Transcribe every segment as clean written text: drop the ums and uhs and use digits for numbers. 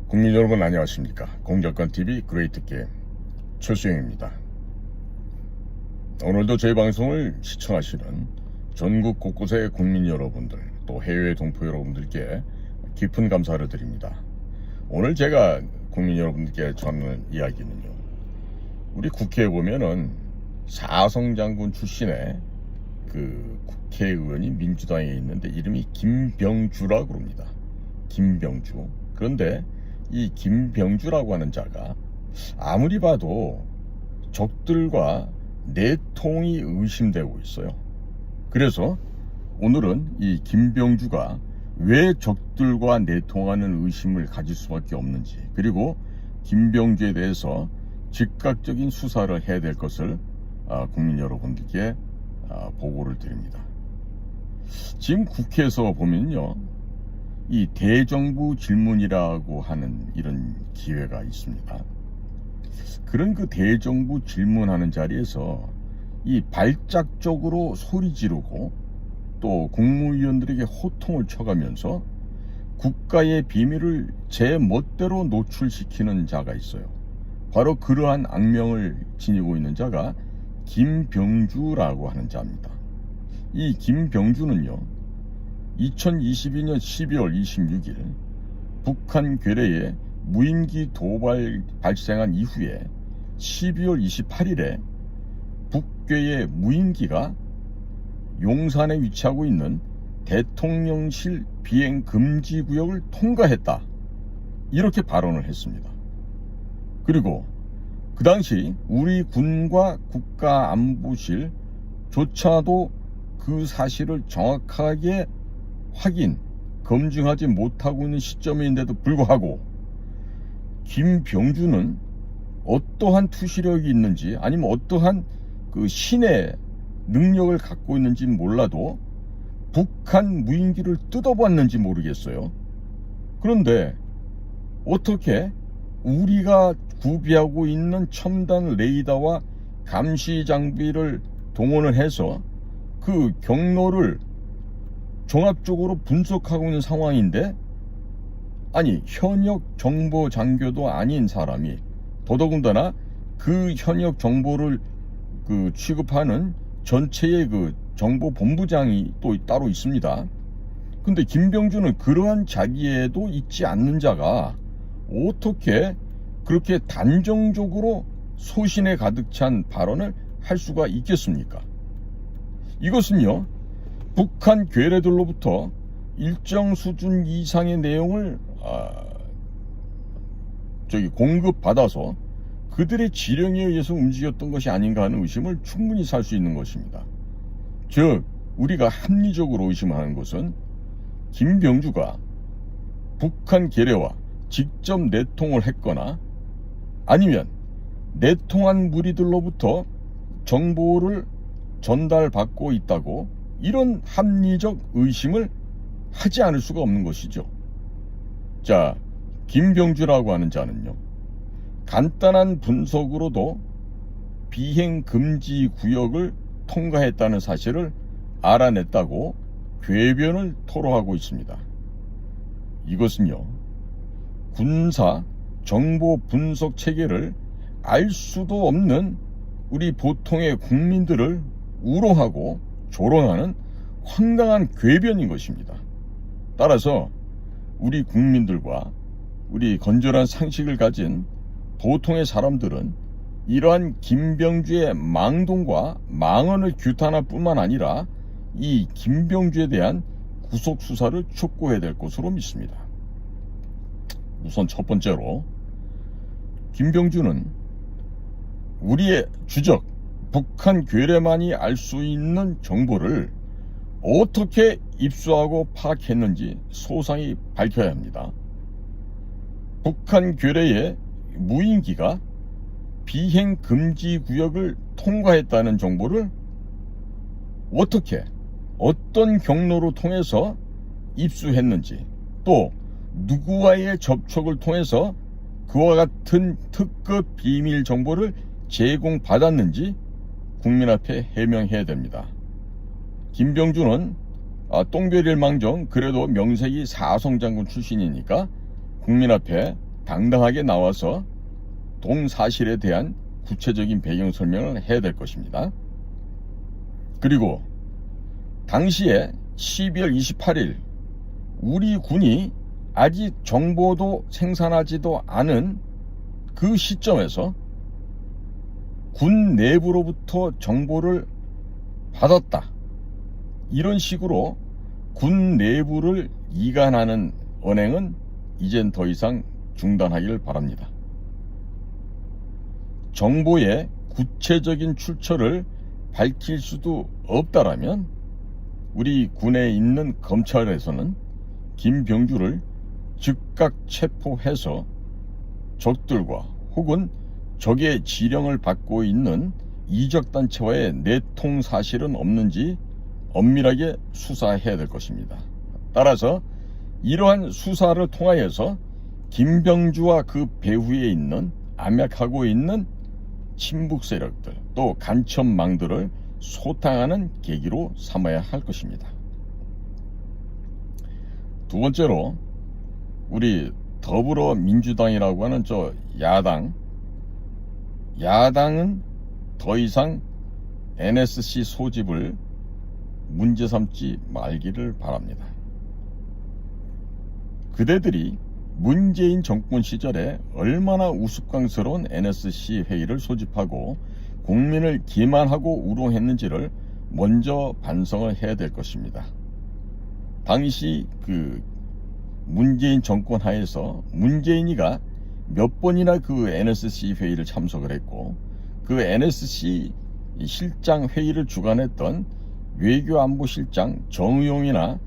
국민 여러분 안녕하십니까. 공작관TV 그레이트게임 최수영입니다. 오늘도 저희 방송을 시청하시는 전국 곳곳의 국민 여러분들, 또 해외 동포 여러분들께 깊은 감사를 드립니다. 오늘 제가 국민 여러분들께 전하는 이야기는요, 우리 국회에 보면은 사성장군 출신의 그 국회의원이 민주당에 있는데 이름이 김병주라고 합니다. 김병주. 그런데 이 김병주라고 하는 자가 아무리 봐도 적들과 내통이 의심되고 있어요. 그래서 오늘은 이 김병주가 왜 적들과 내통하는 의심을 가질 수밖에 없는지, 그리고 김병주에 대해서 즉각적인 수사를 해야 될 것을 국민 여러분들께 보고를 드립니다. 지금 국회에서 보면요, 이 대정부 질문이라고 하는 이런 기회가 있습니다. 그런 그 대정부 질문하는 자리에서 이 발작적으로 소리 지르고 또 국무위원들에게 호통을 쳐가면서 국가의 비밀을 제 멋대로 노출시키는 자가 있어요. 바로 그러한 악명을 지니고 있는 자가 김병주라고 하는 자입니다. 이 김병주는요, 2022년 12월 26일 북한 괴뢰에 무인기 도발 발생한 이후에 12월 28일에 북괴의 무인기가 용산에 위치하고 있는 대통령실 비행 금지 구역을 통과했다, 이렇게 발언을 했습니다. 그리고 그 당시 우리 군과 국가안보실조차도 그 사실을 정확하게 검증하지 못하고 있는 시점인데도 불구하고 김병주는 어떠한 투시력이 있는지, 아니면 어떠한 그 신의 능력을 갖고 있는지 몰라도 북한 무인기를 뜯어봤는지 모르겠어요. 그런데 어떻게 우리가 구비하고 있는 첨단 레이더와 감시 장비를 동원을 해서 그 경로를 종합적으로 분석하고 있는 상황인데, 아니 현역 정보 장교도 아닌 사람이, 더더군다나 그 현역 정보를 그 취급하는 전체의 그 정보본부장이 또 따로 있습니다. 근데 김병주는 그러한 자리에도 있지 않는 자가 어떻게 그렇게 단정적으로 소신에 가득 찬 발언을 할 수가 있겠습니까? 이것은요, 북한 괴뢰들로부터 일정 수준 이상의 내용을 공급받아서 그들의 지령에 의해서 움직였던 것이 아닌가 하는 의심을 충분히 살 수 있는 것입니다. 즉, 우리가 합리적으로 의심하는 것은 김병주가 북한 괴뢰와 직접 내통을 했거나, 아니면 내통한 무리들로부터 정보를 전달받고 있다고, 이런 합리적 의심을 하지 않을 수가 없는 것이죠. 자, 김병주라고 하는 자는요, 간단한 분석으로도 비행 금지 구역을 통과했다는 사실을 알아냈다고 궤변을 토로하고 있습니다. 이것은요, 군사 정보 분석 체계를 알 수도 없는 우리 보통의 국민들을 우롱하고 조롱하는 황당한 궤변인 것입니다. 따라서 우리 국민들과 우리 건전한 상식을 가진 보통의 사람들은 이러한 김병주의 망동과 망언을 규탄할 뿐만 아니라 이 김병주에 대한 구속 수사를 촉구해야 될 것으로 믿습니다. 우선 첫 번째로, 김병주는 우리의 주적 북한 괴뢰만이 알 수 있는 정보를 어떻게 입수하고 파악했는지 소상히 밝혀야 합니다. 북한 괴뢰의 무인기가 비행 금지 구역을 통과했다는 정보를 어떻게, 어떤 경로로 통해서 입수했는지, 또 누구와의 접촉을 통해서 그와 같은 특급 비밀 정보를 제공받았는지 국민 앞에 해명해야 됩니다. 김병주는 똥별일망정 그래도 명색이 사성장군 출신이니까 국민 앞에 당당하게 나와서 동사실에 대한 구체적인 배경 설명을 해야 될 것입니다. 그리고 당시에 12월 28일 우리 군이 아직 정보도 생산하지도 않은 그 시점에서 군 내부로부터 정보를 받았다, 이런 식으로 군 내부를 이간하는 언행은 이젠 더 이상 중단하기를 바랍니다. 정보의 구체적인 출처를 밝힐 수도 없다라면 우리 군에 있는 검찰에서는 김병주를 즉각 체포해서 적들과 혹은 적의 지령을 받고 있는 이적단체와의 내통 사실은 없는지 엄밀하게 수사해야 될 것입니다. 따라서 이러한 수사를 통하여서 김병주와 그 배후에 있는 암약하고 있는 친북 세력들 또 간첩망들을 소탕하는 계기로 삼아야 할 것입니다. 두 번째로 우리 더불어민주당이라고 하는 저 야당은 더 이상 NSC 소집을 문제 삼지 말기를 바랍니다. 그대들이 문재인 정권 시절에 얼마나 우스꽝스러운 NSC 회의를 소집하고 국민을 기만하고 우롱했는지를 먼저 반성을 해야 될 것입니다. 당시 그 문재인 정권 하에서 문재인이가 몇 번이나 그 NSC 회의를 참석을 했고, 그 NSC 실장 회의를 주관했던 외교안보실장 정의용이나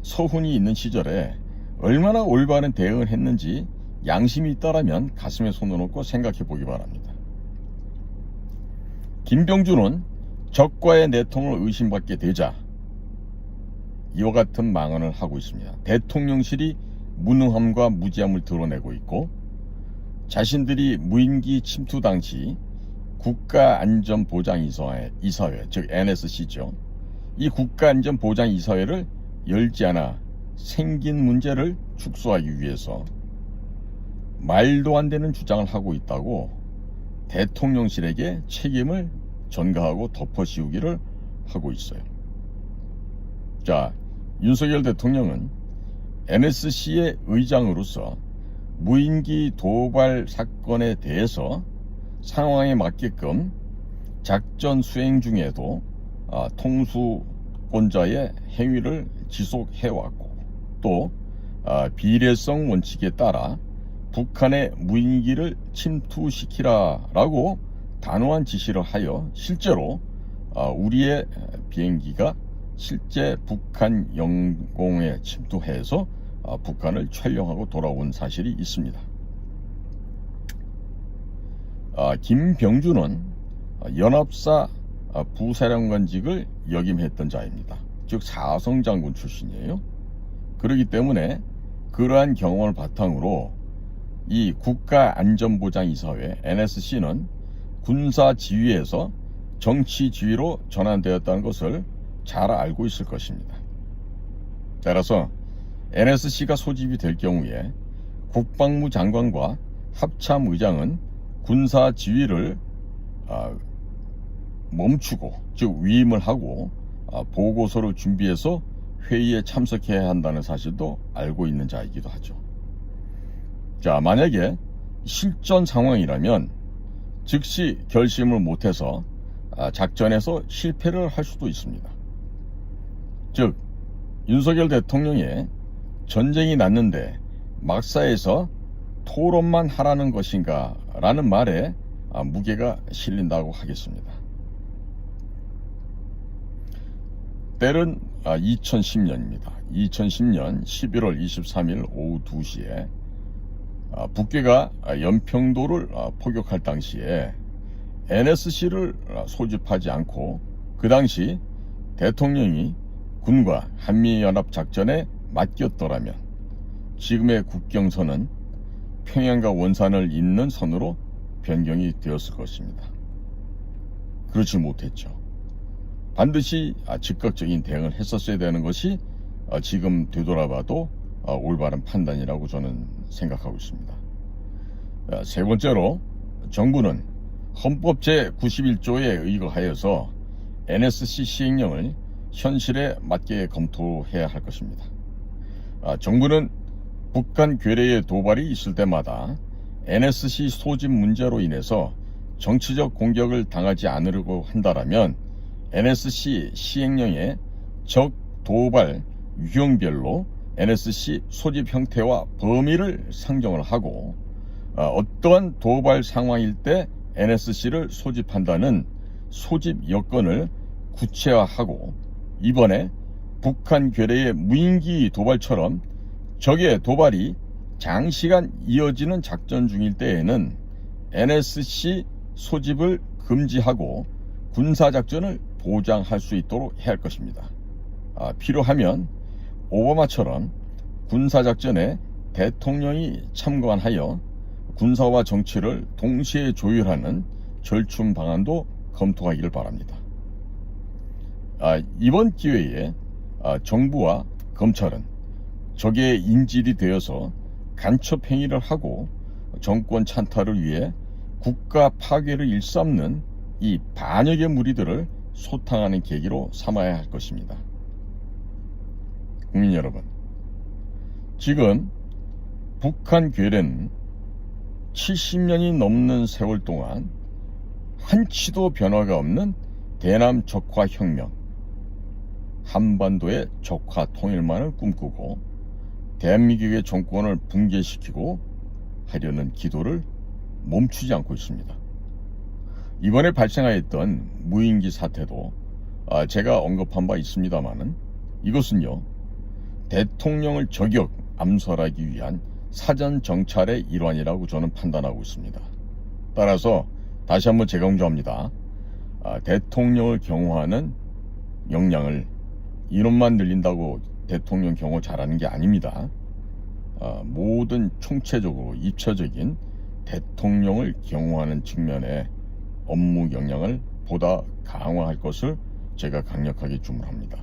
서훈이 있는 시절에 얼마나 올바른 대응을 했는지 양심이 있다라면 가슴에 손을 얹고 생각해 보기 바랍니다. 김병주는 적과의 내통을 의심받게 되자 이와 같은 망언을 하고 있습니다. 대통령실이 무능함과 무지함을 드러내고 있고, 자신들이 무인기 침투 당시 국가안전보장이사회, 즉 NSC죠. 이 국가안전보장이사회를 열지 않아 생긴 문제를 축소하기 위해서 말도 안 되는 주장을 하고 있다고 대통령실에게 책임을 전가하고 덮어씌우기를 하고 있어요. 자, 윤석열 대통령은 NSC의 의장으로서 무인기 도발 사건에 대해서 상황에 맞게끔 작전 수행 중에도 통수권자의 행위를 지속해왔고, 또 비례성 원칙에 따라 북한의 무인기를 침투시키라라고 단호한 지시를 하여 실제로 우리의 비행기가 실제 북한 영공에 침투해서 북한을 촬영하고 돌아온 사실이 있습니다. 김병주는 연합사 부사령관직을 역임했던 자입니다. 즉 사성장군 출신이에요. 그렇기 때문에 그러한 경험을 바탕으로 이 국가안전보장이사회 NSC는 군사지휘에서 정치지휘로 전환되었다는 것을 잘 알고 있을 것입니다. 따라서 NSC가 소집이 될 경우에 국방부 장관과 합참의장은 군사지휘를 멈추고, 즉 위임을 하고 보고서를 준비해서 회의에 참석해야 한다는 사실도 알고 있는 자이기도 하죠. 자, 만약에 실전 상황이라면 즉시 결심을 못해서 작전에서 실패를 할 수도 있습니다. 즉 윤석열 대통령의 전쟁이 났는데 막사에서 토론만 하라는 것인가 라는 말에 무게가 실린다고 하겠습니다. 때는 2010년입니다. 2010년 11월 23일 오후 2시에 북괴가 연평도를 포격할 당시에 NSC를 소집하지 않고 그 당시 대통령이 군과 한미연합작전에 맡겼더라면 지금의 국경선은 평양과 원산을 잇는 선으로 변경이 되었을 것입니다. 그렇지 못했죠. 반드시 즉각적인 대응을 했었어야 되는 것이 지금 되돌아봐도 올바른 판단이라고 저는 생각하고 있습니다. 세 번째로 정부는 헌법 제91조에 의거하여서 NSC 시행령을 현실에 맞게 검토해야 할 것입니다. 정부는 북한 괴뢰의 도발이 있을 때마다 NSC 소집 문제로 인해서 정치적 공격을 당하지 않으려고 한다면 NSC 시행령의 적 도발 유형별로 NSC 소집 형태와 범위를 상정을 하고 어떠한 도발 상황일 때 NSC를 소집한다는 소집 여건을 구체화하고 이번에 북한 괴뢰의 무인기 도발처럼 적의 도발이 장시간 이어지는 작전 중일 때에는 NSC 소집을 금지하고 군사작전을 보장할 수 있도록 해야 할 것입니다. 필요하면 오바마처럼 군사작전에 대통령이 참관하여 군사와 정치를 동시에 조율하는 절충 방안도 검토하기를 바랍니다. 이번 기회에 정부와 검찰은 적의 인질이 되어서 간첩 행위를 하고 정권 찬탈을 위해 국가 파괴를 일삼는 이 반역의 무리들을 소탕하는 계기로 삼아야 할 것입니다. 국민 여러분, 지금 북한 괴뢰는 70년이 넘는 세월 동안 한치도 변화가 없는 대남 적화혁명, 한반도의 적화 통일만을 꿈꾸고 대한민국의 정권을 붕괴시키고 하려는 기도를 멈추지 않고 있습니다. 이번에 발생하였던 무인기 사태도 제가 언급한 바 있습니다만은 이것은요, 대통령을 저격 암살하기 위한 사전 정찰의 일환이라고 저는 판단하고 있습니다. 따라서 다시 한번 재강조합니다. 대통령을 경호하는 역량을 인원만 늘린다고 대통령 경호 잘하는 게 아닙니다. 모든 총체적으로 입체적인 대통령을 경호하는 측면에 업무 역량을 보다 강화할 것을 제가 강력하게 주문합니다.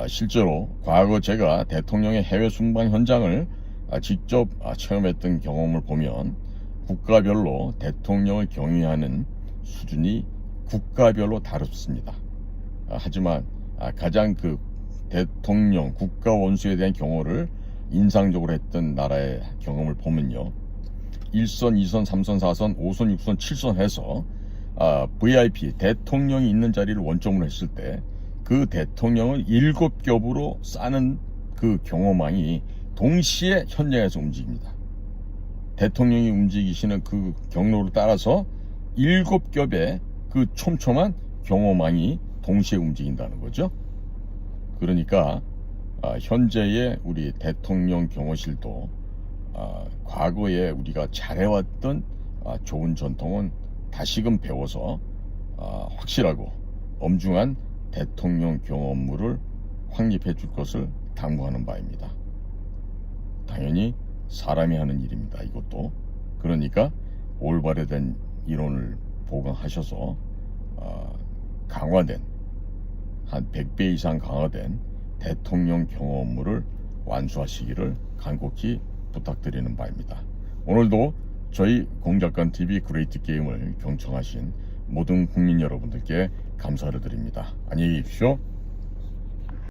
실제로 과거 제가 대통령의 해외 순방 현장을 직접 체험했던 경험을 보면 국가별로 대통령을 경유하는 수준이 국가별로 다릅니다. 하지만 가장 그 대통령 국가 원수에 대한 경호를 인상적으로 했던 나라의 경험을 보면요, 1선, 2선, 3선, 4선, 5선, 6선, 7선 해서 VIP 대통령이 있는 자리를 원점으로 했을 때 그 대통령을 7겹으로 싸는 그 경호망이 동시에 현장에서 움직입니다. 대통령이 움직이시는 그 경로를 따라서 7겹의 그 촘촘한 경호망이 동시에 움직인다는 거죠. 그러니까 현재의 우리 대통령 경호실도 과거에 우리가 잘해왔던 좋은 전통은 다시금 배워서 확실하고 엄중한 대통령 경호 업무를 확립해 줄 것을 당부하는 바입니다. 당연히 사람이 하는 일입니다. 이것도. 그러니까 올바르된 이론을 보강하셔서 강화된 한 100배 이상 강화된 대통령 경호 업무를 완수하시기를 간곡히 부탁드리는 바입니다. 오늘도 저희 공작관TV 그레이트 게임을 경청하신 모든 국민 여러분들께 감사를 드립니다. 안녕히 계십시오.